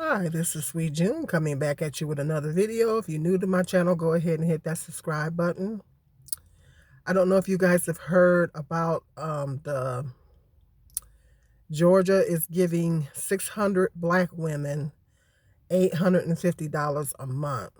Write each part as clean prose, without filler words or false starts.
Hi, this is Sweet June coming back at you with another video. If you're new to my channel, go ahead and hit that subscribe button. I don't know if you guys have heard about the Georgia is giving 600 black women $850 a month.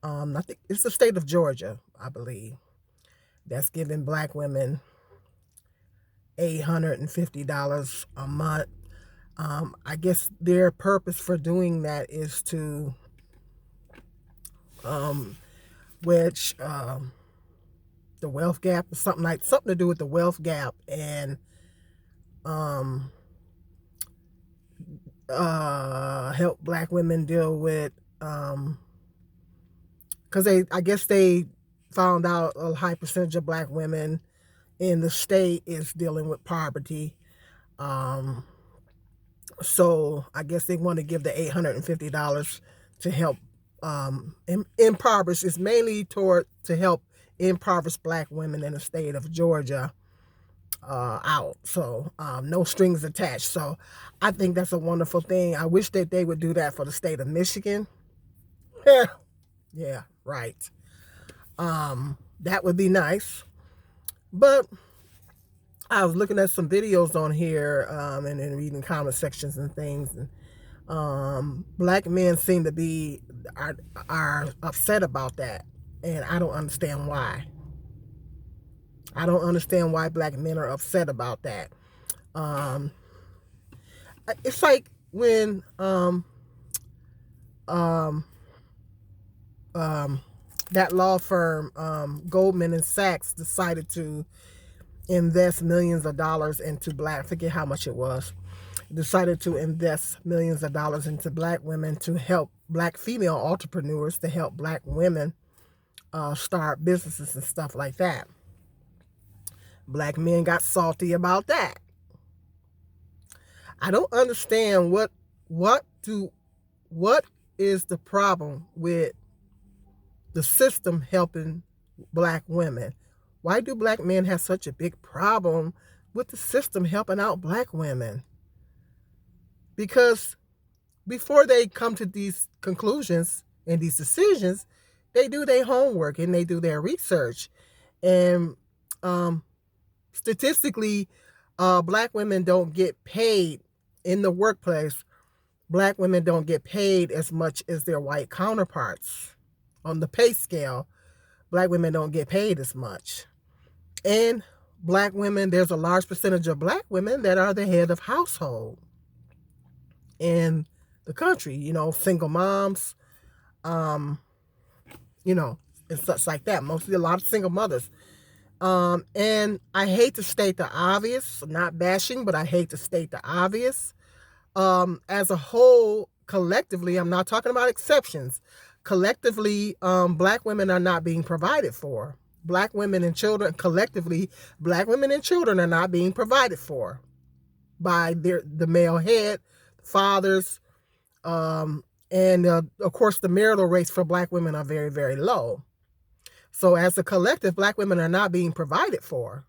I think it's the state of Georgia, I believe, that's giving black women $850 a month. I guess their purpose for doing that is to which the wealth gap or something to do with the wealth gap and um help black women deal with because I guess they found out a high percentage of black women in the state is dealing with poverty. um so I guess they want to give the $850 to help impoverished. It's mainly toward to help impoverished black women in the state of Georgia out. So no strings attached. So I think that's a wonderful thing. I wish that they would do that for the state of Michigan. Yeah, right. That would be nice. But I was looking at some videos on here and then reading comment sections and things. And black men seem to be are upset about that, and I don't understand why. I don't understand why black men are upset about that. Um, it's like when um, that law firm Goldman and Sachs decided to invest millions of dollars into black. I forget how much it was. Decided to invest millions of dollars into black women to help black female entrepreneurs, to help black women start businesses and stuff like that. Black men got salty about that. I don't understand what is the problem with the system helping black women. Why do black men have such a big problem with the system helping out black women? Because before they come to these conclusions and these decisions, they do their homework and they do their research. And statistically, black women don't get paid in the workplace. Black women don't get paid as much as their white counterparts. On the pay scale, black women don't get paid as much. And black women, there's a large percentage of black women that are the head of household in the country, single moms, and such like that. Mostly a lot of single mothers. And I hate to state the obvious, not bashing, but I hate to state the obvious. As a whole, collectively, I'm not talking about exceptions. Collectively, black women are not being provided for. Black women and children, collectively, black women and children are not being provided for by the male head, fathers, and of course, the marital rates for black women are very, very low. So as a collective, black women are not being provided for.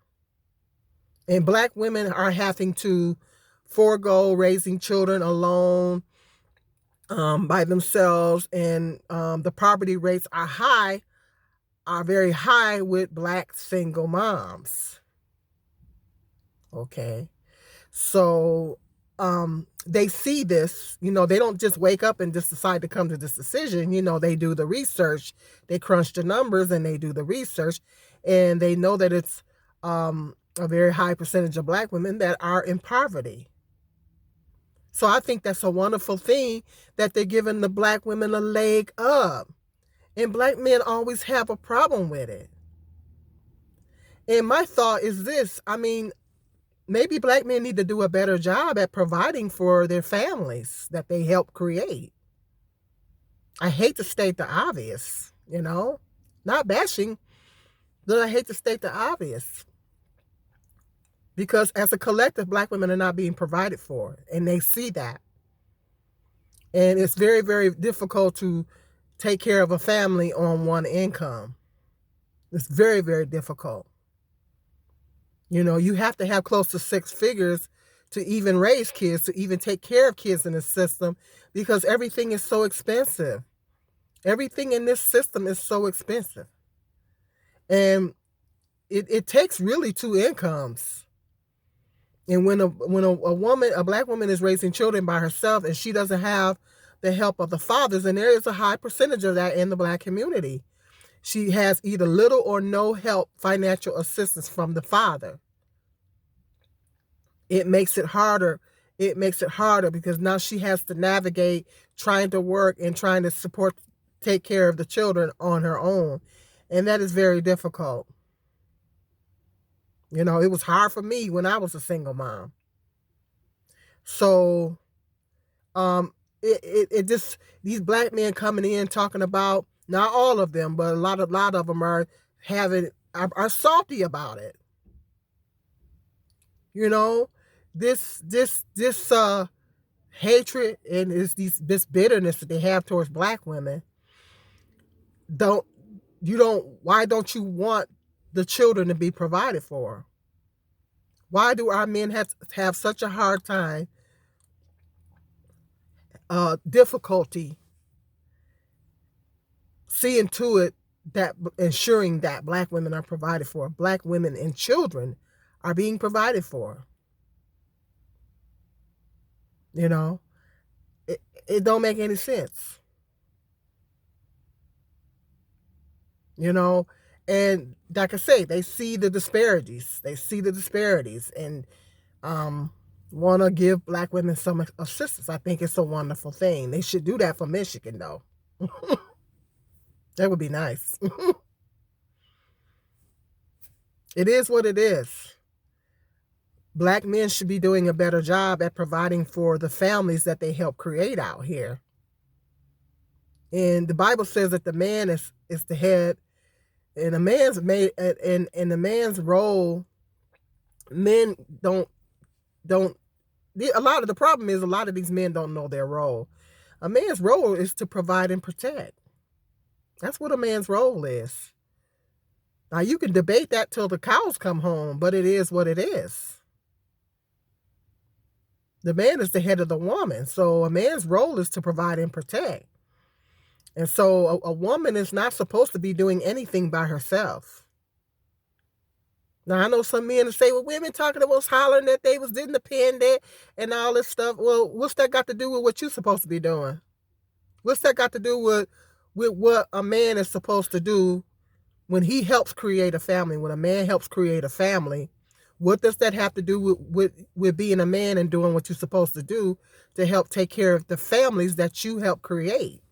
And black women are having to forego raising children alone by themselves. And the poverty rates are very high with black single moms. Okay. So they see this, they don't just wake up and just decide to come to this decision. They do the research, they crunch the numbers and they do the research, and they know that it's a very high percentage of black women that are in poverty. So I think that's a wonderful thing that they're giving the black women a leg up. And black men always have a problem with it. And my thought is this, maybe black men need to do a better job at providing for their families that they help create. I hate to state the obvious, not bashing, but I hate to state the obvious. Because as a collective, black women are not being provided for, and they see that. And it's very, very difficult to take care of a family on one income. It's very, very difficult. You have to have close to 6 figures to even raise kids, to even take care of kids in the system, because everything is so expensive. Everything in this system is so expensive. And it takes really two incomes. And when a woman, a black woman, is raising children by herself and she doesn't have the help of the fathers, and there is a high percentage of that in the black community, she has either little or no help, financial assistance from the father. It makes it harder. It makes it harder because now she has to navigate trying to work and trying to take care of the children on her own. And that is very difficult. You know, it was hard for me when I was a single mom. So, it just, these black men coming in talking about, not all of them, but a lot of them are salty about it. You know, this hatred and this bitterness that they have towards black women. Why don't you want the children to be provided for? Why do our men have such a hard time, difficulty seeing to it that ensuring that black women are provided for, black women and children are being provided for? You know, it don't make any sense. You know, and like I say, they see the disparities. And want to give black women some assistance. I think it's a wonderful thing. They should do that for Michigan, though. That would be nice. It is what it is. Black men should be doing a better job at providing for the families that they help create out here. And the Bible says that the man is the head, and a man's made, and the man's role, men don't. A lot of the problem is a lot of these men don't know their role. A man's role is to provide and protect. That's what a man's role is. Now, you can debate that till the cows come home, but it is what it is. The man is the head of the woman, so a man's role is to provide and protect. And so a woman is not supposed to be doing anything by herself. Now, I know some men say, well, women talking about hollering that they was independent and all this stuff. Well, what's that got to do with what you're supposed to be doing? What's that got to do with what a man is supposed to do when he helps create a family? When a man helps create a family, what does that have to do with being a man and doing what you're supposed to do to help take care of the families that you help create?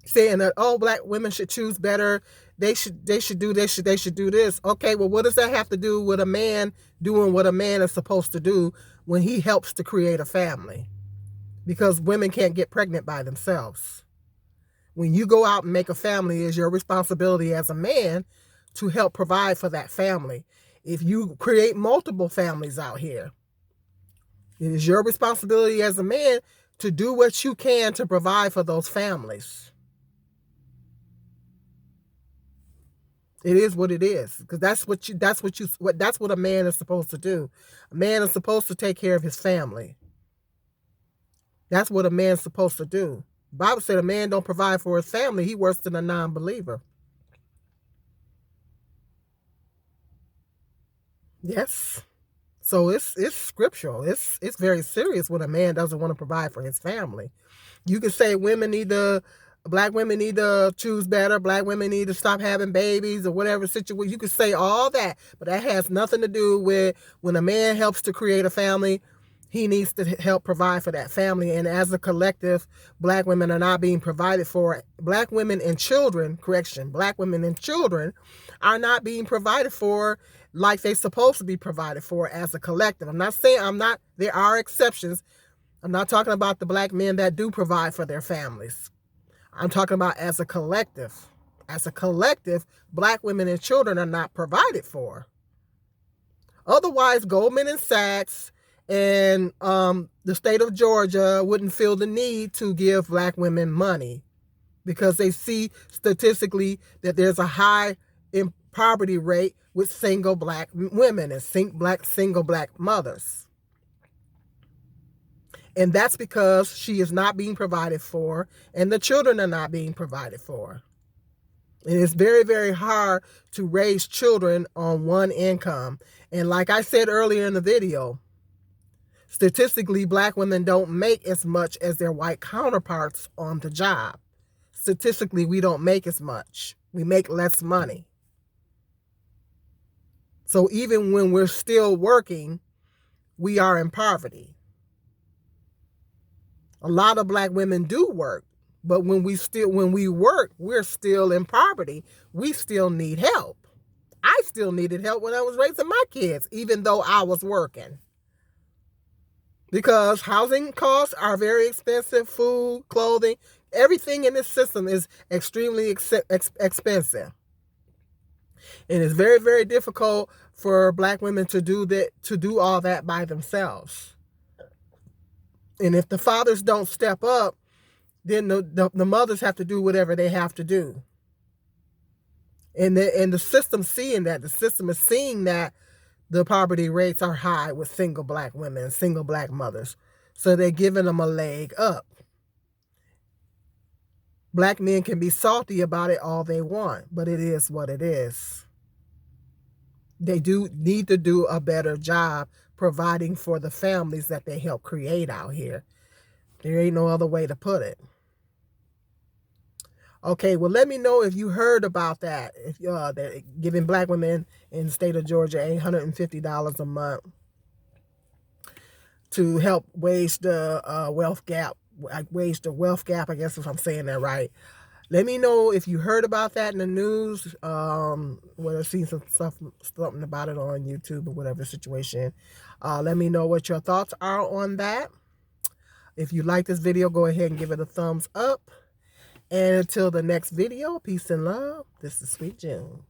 Saying that, oh, black women should choose better, they should do this. Okay, well, what does that have to do with a man doing what a man is supposed to do when he helps to create a family? Because women can't get pregnant by themselves. When you go out and make a family, it's your responsibility as a man to help provide for that family. If you create multiple families out here, it is your responsibility as a man to do what you can to provide for those families. It is what it is, because that's what a man is supposed to do. A man is supposed to take care of his family. That's what a man's supposed to do. The Bible said a man don't provide for his family, he worse than a non-believer. Yes. So it's scriptural. It's very serious when a man doesn't want to provide for his family. You can say black women need to choose better, black women need to stop having babies, or whatever situation. You can say all that, but that has nothing to do with when a man helps to create a family, he needs to help provide for that family. And as a collective, black women are not being provided for. Black women and children are not being provided for like they're supposed to be provided for as a collective. There are exceptions. I'm not talking about the black men that do provide for their families. I'm talking about as a collective. As a collective, black women and children are not provided for. Otherwise, Goldman and Sachs and the state of Georgia wouldn't feel the need to give black women money, because they see statistically that there's a high poverty rate with single black women and single black mothers. And that's because she is not being provided for and the children are not being provided for. And it's very, very hard to raise children on one income. And like I said earlier in the video, statistically, black women don't make as much as their white counterparts on the job. Statistically, we don't make as much. We make less money. So even when we're still working, we are in poverty. A lot of black women do work, but when we work, we're still in poverty. We still need help. I still needed help when I was raising my kids, even though I was working. Because housing costs are very expensive, food, clothing, everything in this system is extremely expensive. And it's very, very difficult for black women to do all that by themselves. And if the fathers don't step up, then the mothers have to do whatever they have to do. And the system's seeing that. The system is seeing that the poverty rates are high with single black women, single black mothers. So they're giving them a leg up. Black men can be salty about it all they want, but it is what it is. They do need to do a better job providing for the families that they help create out here. There ain't no other way to put it. Okay, well, let me know if you heard about that. If they're giving black women in the state of Georgia $850 a month to help wage the wealth gap. I guess if I'm saying that right. Let me know if you heard about that in the news. Whether seen something about it on YouTube or whatever situation. Let me know what your thoughts are on that. If you like this video, go ahead and give it a thumbs up. And until the next video, peace and love. This is Sweet June.